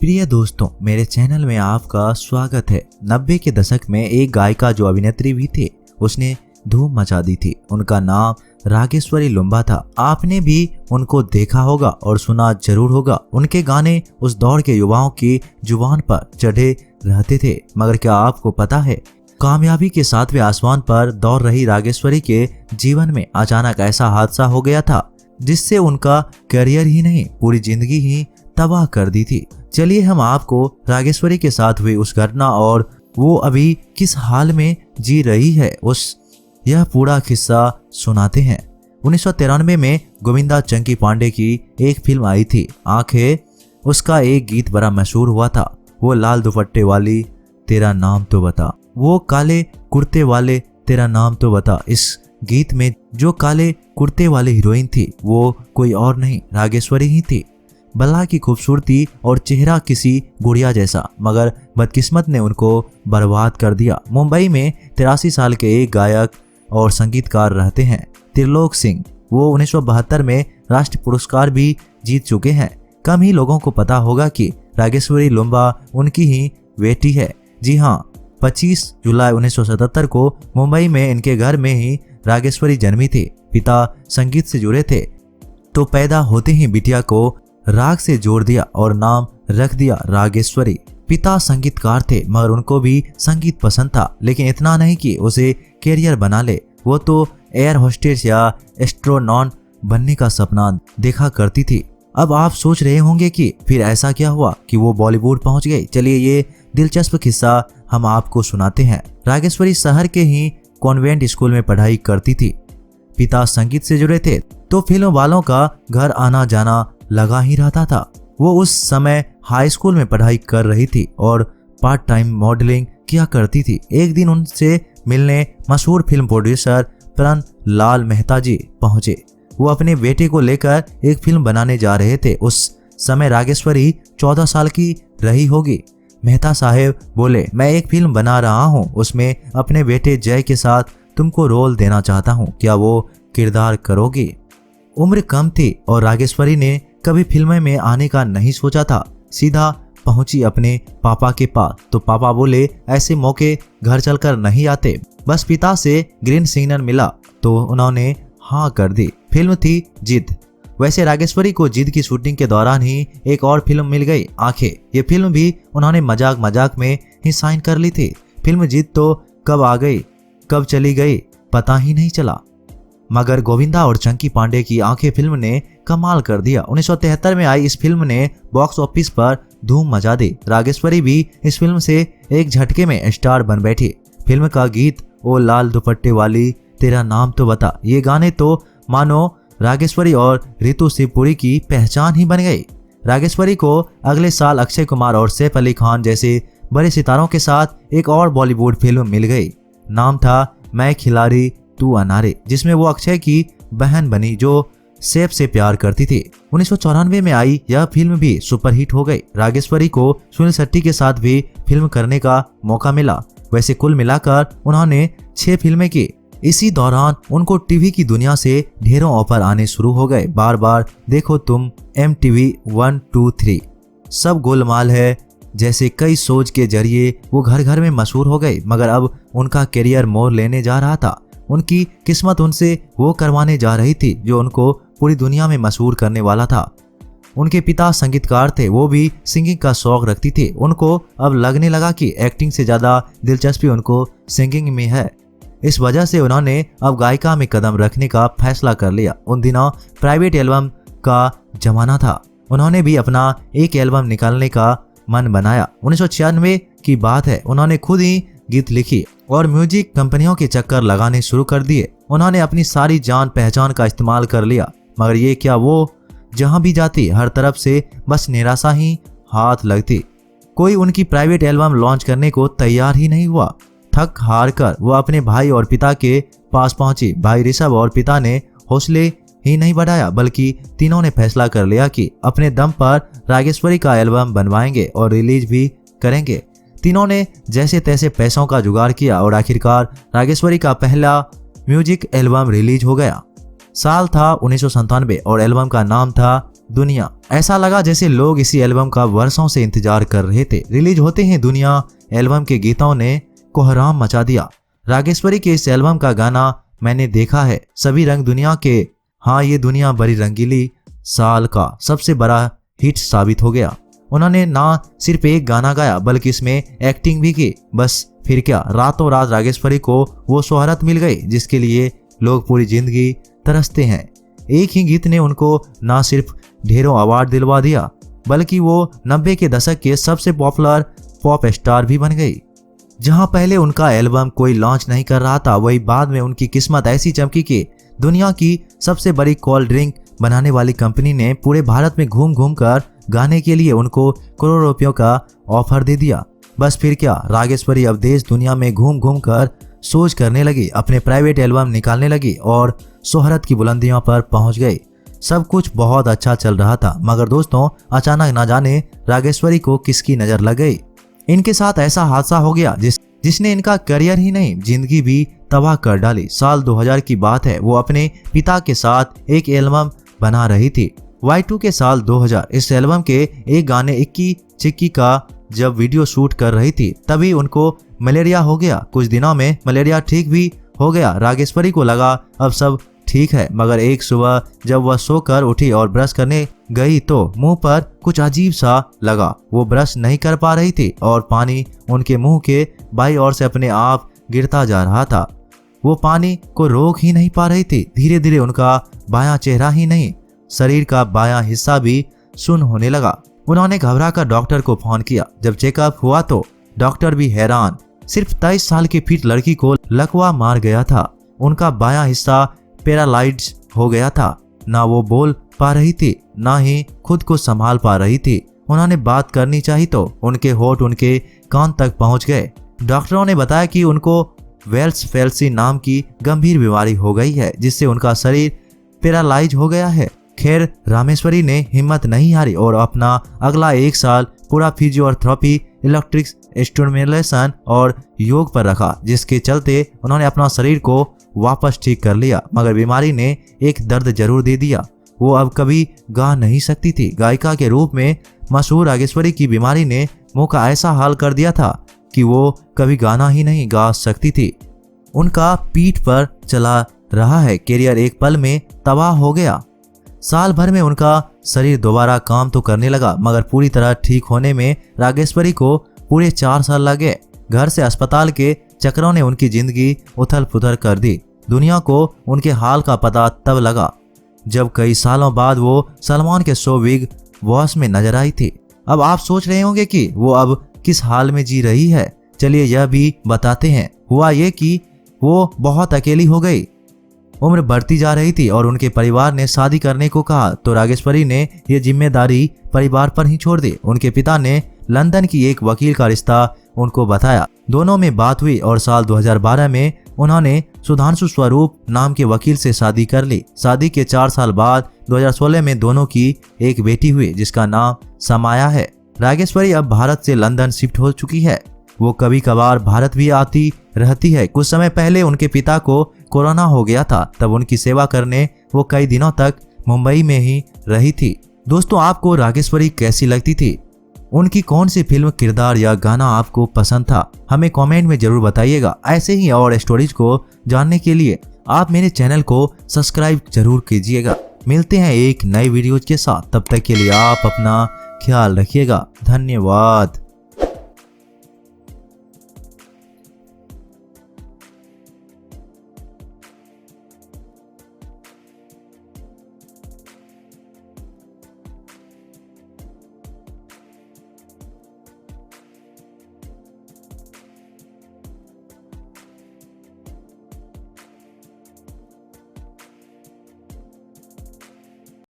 प्रिय दोस्तों, मेरे चैनल में आपका स्वागत है। 90 के दशक में एक गायिका जो अभिनेत्री भी थी, उसने धूम मचा दी थी। उनका नाम रागेश्वरी लुम्बा था। आपने भी उनको देखा होगा और सुना जरूर होगा। उनके गाने उस दौर के युवाओं की जुबान पर चढ़े रहते थे। मगर क्या आपको पता है, कामयाबी के 7वें आसमान पर दौड़ रही रागेश्वरी के जीवन में अचानक ऐसा हादसा हो गया था जिससे उनका करियर ही नहीं, पूरी जिंदगी ही तबाह कर दी थी। चलिए हम आपको रागेश्वरी के साथ हुई उस घटना और वो अभी किस हाल में जी रही है यह पूरा किस्सा सुनाते हैं। 1993 में गोविंदा चंकी पांडे की एक फिल्म आई थी, आंखें। उसका एक गीत बड़ा मशहूर हुआ था, वो लाल दुपट्टे वाली तेरा नाम तो बता, वो काले कुर्ते वाले तेरा नाम तो बता। इस गीत में जो काले कुर्ते वाली हीरोइन थी वो कोई और नहीं, रागेश्वरी ही थी। बल्ला की खूबसूरती और चेहरा किसी गुड़िया जैसा, मगर बदकिस्मत ने उनको बर्बाद कर दिया। मुंबई में 83 साल के एक गायक और संगीतकार रहते हैं, त्रिलोक सिंह। वो 1972 में राष्ट्रीय पुरस्कार भी जीत चुके हैं। कम ही लोगों को पता होगा कि रागेश्वरी लुम्बा उनकी ही बेटी है। जी हाँ, 25 जुलाई 1977 को मुंबई में इनके घर में ही रागेश्वरी जन्मी थी। पिता संगीत से जुड़े थे तो पैदा होते ही बिटिया को राग से जोड़ दिया और नाम रख दिया रागेश्वरी। पिता संगीतकार थे मगर उनको भी संगीत पसंद था, लेकिन इतना नहीं कि उसे कैरियर बना ले। वो तो एयर होस्टेस या एस्ट्रोनॉट बनने का सपना देखा करती थी। अब आप सोच रहे होंगे कि फिर ऐसा क्या हुआ कि वो बॉलीवुड पहुंच गई। चलिए ये दिलचस्प किस्सा हम आपको सुनाते हैं। रागेश्वरी शहर के ही कॉन्वेंट स्कूल में पढ़ाई करती थी। पिता संगीत से जुड़े थे तो फिल्म वालों का घर आना जाना लगा ही रहता था। वो उस समय हाई स्कूल में पढ़ाई कर रही थी और पार्ट टाइम मॉडलिंग किया करती थी। एक दिन उनसे मिलने मशहूर फिल्म प्रोड्यूसर प्रण लाल मेहता जी पहुंचे। वो अपने बेटे को लेकर एक फिल्म बनाने जा रहे थे। उस समय रागेश्वरी 14 साल की रही होगी। मेहता साहब बोले, मैं एक फिल्म बना रहा हूँ, उसमें अपने बेटे जय के साथ तुमको रोल देना चाहता हूँ, क्या वो किरदार करोगी? उम्र कम थी और रागेश्वरी ने कभी फिल्म में आने का नहीं सोचा था। सीधा पहुंची अपने पापा के पास तो पापा बोले, ऐसे मौके घर चलकर नहीं आते। बस पिता से ग्रीन सिग्नल मिला तो उन्होंने हाँ कर दी। फिल्म थी जिद। वैसे रागेश्वरी को जिद की शूटिंग के दौरान ही एक और फिल्म मिल गई, आंखें। ये फिल्म भी उन्होंने मजाक मजाक में ही साइन कर ली थी। फिल्म जिद तो कब आ गई कब चली गई पता ही नहीं चला, मगर गोविंदा और चंकी पांडे की आंखें फिल्म ने कमाल कर दिया। 1973 में आई इस फिल्म ने बॉक्स ऑफिस पर धूम मचा दी। रागेश्वरी भी इस फिल्म से एक झटके में स्टार बन बैठी। फिल्म का गीत ओ लाल दुपट्टे वाली तेरा नाम तो बता, ये गाने तो मानो रागेश्वरी और रितु शिवपुरी की पहचान ही बन गई। रागेश्वरी को अगले साल अक्षय कुमार और सैफ अली खान जैसे बड़े सितारों के साथ एक और बॉलीवुड फिल्म मिल गई। नाम था मैं खिलाड़ी तू अनारे, जिसमें वो अक्षय की बहन बनी जो सैफ से प्यार करती थी। 1994 में आई यह फिल्म भी सुपरहिट हो गई। रागेश्वरी को सुनील शेट्टी के साथ भी फिल्म करने का मौका मिला। वैसे कुल मिलाकर उन्होंने 6 फिल्में की। इसी दौरान उनको टीवी की दुनिया से ढेरों ऑफर आने शुरू हो गए। बार बार देखो तुम, MTV 1, 2, 3, सब गोलमाल है जैसे कई शोज के जरिए वो घर घर में मशहूर हो गए। मगर अब उनका करियर मोड़ लेने जा रहा था। उनकी किस्मत उनसे वो करवाने जा रही थी जो उनको पूरी दुनिया में मशहूर करने वाला था। उनके पिता संगीतकार थे, वो भी सिंगिंग का शौक रखती थी। उनको अब लगने लगा कि एक्टिंग से ज़्यादा दिलचस्पी उनको सिंगिंग में है। इस वजह से उन्होंने अब गायिका में कदम रखने का फैसला कर लिया। उन दिनों प्राइवेट एल्बम का जमाना था। उन्होंने भी अपना एक एल्बम निकालने का मन बनाया। 1996 की बात है। उन्होंने खुद ही गीत लिखी और म्यूजिक कंपनियों के चक्कर लगाने शुरू कर दिए। उन्होंने अपनी सारी जान पहचान का इस्तेमाल कर लिया, मगर ये क्या, वो जहां भी जाती हर तरफ से बस निराशा ही हाथ लगती। कोई उनकी प्राइवेट एल्बम लॉन्च करने को तैयार ही नहीं हुआ। थक हार कर वो अपने भाई और पिता के पास पहुंची। भाई ऋषभ और पिता ने हौसले ही नहीं बढ़ाया, बल्कि तीनों ने फैसला कर लिया कि अपने दम पर रागेश्वरी का एल्बम बनवाएंगे और रिलीज भी करेंगे। तीनों ने जैसे तैसे पैसों का जुगाड़ किया और आखिरकार रागेश्वरी का पहला म्यूजिक एल्बम रिलीज हो गया। साल था 1997 और एल्बम का नाम था दुनिया। ऐसा लगा जैसे लोग इसी एल्बम का वर्षों से इंतजार कर रहे थे। रिलीज होते ही दुनिया एल्बम के गीतों ने कोहराम मचा दिया। रागेश्वरी के इस एल्बम का गाना मैंने देखा है सभी रंग दुनिया के हाँ ये दुनिया बड़ी रंगीली साल का सबसे बड़ा हिट साबित हो गया। उन्होंने ना सिर्फ एक गाना गाया बल्कि इसमें एक्टिंग भी की। बस फिर क्या, रातों रात रागेश्वरी को वो शोहरत मिल गई जिसके लिए लोग पूरी जिंदगी तरसते हैं। एक ही गीत ने उनको ना सिर्फ ढेरों अवार्ड दिलवा दिया बल्कि वो 90 के दशक के सबसे पॉपुलर पॉप स्टार भी बन गई। जहां पहले उनका एल्बम कोई लॉन्च नहीं कर रहा था, वही बाद में उनकी किस्मत ऐसी चमकी कि दुनिया की सबसे बड़ी कोल्ड ड्रिंक बनाने वाली कंपनी ने पूरे भारत में घूम घूम कर गाने के लिए उनको करोड़ों रुपयों का ऑफर दे दिया। बस फिर क्या, रागेश्वरी अब देश दुनिया में घूम घूम कर सोच करने लगी, अपने प्राइवेट एल्बम निकालने लगी और शोहरत की बुलंदियों पर पहुंच गई। सब कुछ बहुत अच्छा चल रहा था, मगर दोस्तों अचानक ना जाने रागेश्वरी को किसकी नजर लग गई। इनके साथ ऐसा हादसा हो गया जिसने इनका करियर ही नहीं जिंदगी भी तबाह कर डाली। साल 2000 की बात है, वो अपने पिता के साथ एक एल्बम बना रही थी। Y2 के साल 2000 इस एल्बम के एक गाने इक्की चिक्की का जब वीडियो शूट कर रही थी तभी उनको मलेरिया हो गया। कुछ दिनों में मलेरिया ठीक भी हो गया। रागेश्वरी को लगा अब सब ठीक है, मगर एक सुबह जब वह सोकर उठी और ब्रश करने गई तो मुंह पर कुछ अजीब सा लगा। वो ब्रश नहीं कर पा रही थी और पानी उनके मुंह के बाईं ओर से अपने आप गिरता जा रहा था। वो पानी को रोक ही नहीं पा रही थी। धीरे धीरे उनका बायां चेहरा ही नहीं शरीर का बायां हिस्सा भी सुन्न होने लगा। उन्होंने घबराकर डॉक्टर को फोन किया। जब चेकअप हुआ तो डॉक्टर भी हैरान। सिर्फ 23 साल की फिट लड़की को लकवा मार गया था। उनका बायां हिस्सा पैरालाइज्ड हो गया था। ना वो बोल पा रही थी ना ही खुद को संभाल पा रही थी। उन्होंने बात करनी चाहिए तो उनके होठ उनके कान तक पहुंच गए। डॉक्टरों ने बताया कि उनको वेल्स फेल्सी नाम की गंभीर बीमारी हो गई है जिससे उनका शरीर पैरालाइज हो गया है। खैर रामेश्वरी ने हिम्मत नहीं हारी और अपना अगला 1 साल पूरा फिजियोथेरेपी, इलेक्ट्रिक स्टिमुलेशन और योग पर रखा, जिसके चलते उन्होंने अपना शरीर को वापस ठीक कर लिया। मगर बीमारी ने एक दर्द जरूर दे दिया। वो अब कभी गा नहीं सकती थी। गायिका के रूप में मशहूर रागेश्वरी की बीमारी ने मुंह का ऐसा हाल कर दिया था कि वो कभी गाना ही नहीं गा सकती थी। उनका पीठ पर चला रहा है कैरियर एक पल में तबाह हो गया। साल भर में उनका शरीर दोबारा काम तो करने लगा मगर पूरी तरह ठीक होने में रागेश्वरी को पूरे 4 साल लगे। घर से अस्पताल के चक्रों ने उनकी जिंदगी उथल पुथल कर दी। दुनिया को उनके हाल का पता तब लगा जब कई सालों बाद वो सलमान के शो बिग बॉस में नजर आई थी। अब आप सोच रहे होंगे कि वो अब किस हाल में जी रही है। चलिए यह भी बताते हैं। हुआ ये कि वो बहुत अकेली हो गई। उम्र बढ़ती जा रही थी और उनके परिवार ने शादी करने को कहा तो रागेश्वरी ने यह जिम्मेदारी परिवार पर ही छोड़ दी। उनके पिता ने लंदन की एक वकील का रिश्ता उनको बताया। दोनों में बात हुई और साल 2012 में उन्होंने सुधांशु स्वरूप नाम के वकील से शादी कर ली। शादी के 4 साल बाद 2016 में दोनों की एक बेटी हुई जिसका नाम समाया है। रागेश्वरी अब भारत से लंदन शिफ्ट हो चुकी है। वो कभी कभार भारत भी आती रहती है। कुछ समय पहले उनके पिता को कोरोना हो गया था, तब उनकी सेवा करने वो कई दिनों तक मुंबई में ही रही थी। दोस्तों आपको रागेश्वरी कैसी लगती थी? उनकी कौन सी फिल्म, किरदार या गाना आपको पसंद था? हमें कमेंट में जरूर बताइएगा। ऐसे ही और स्टोरीज को जानने के लिए आप मेरे चैनल को सब्सक्राइब जरूर कीजिएगा। मिलते हैं एक नई वीडियो के साथ, तब तक के लिए आप अपना ख्याल रखिएगा। धन्यवाद।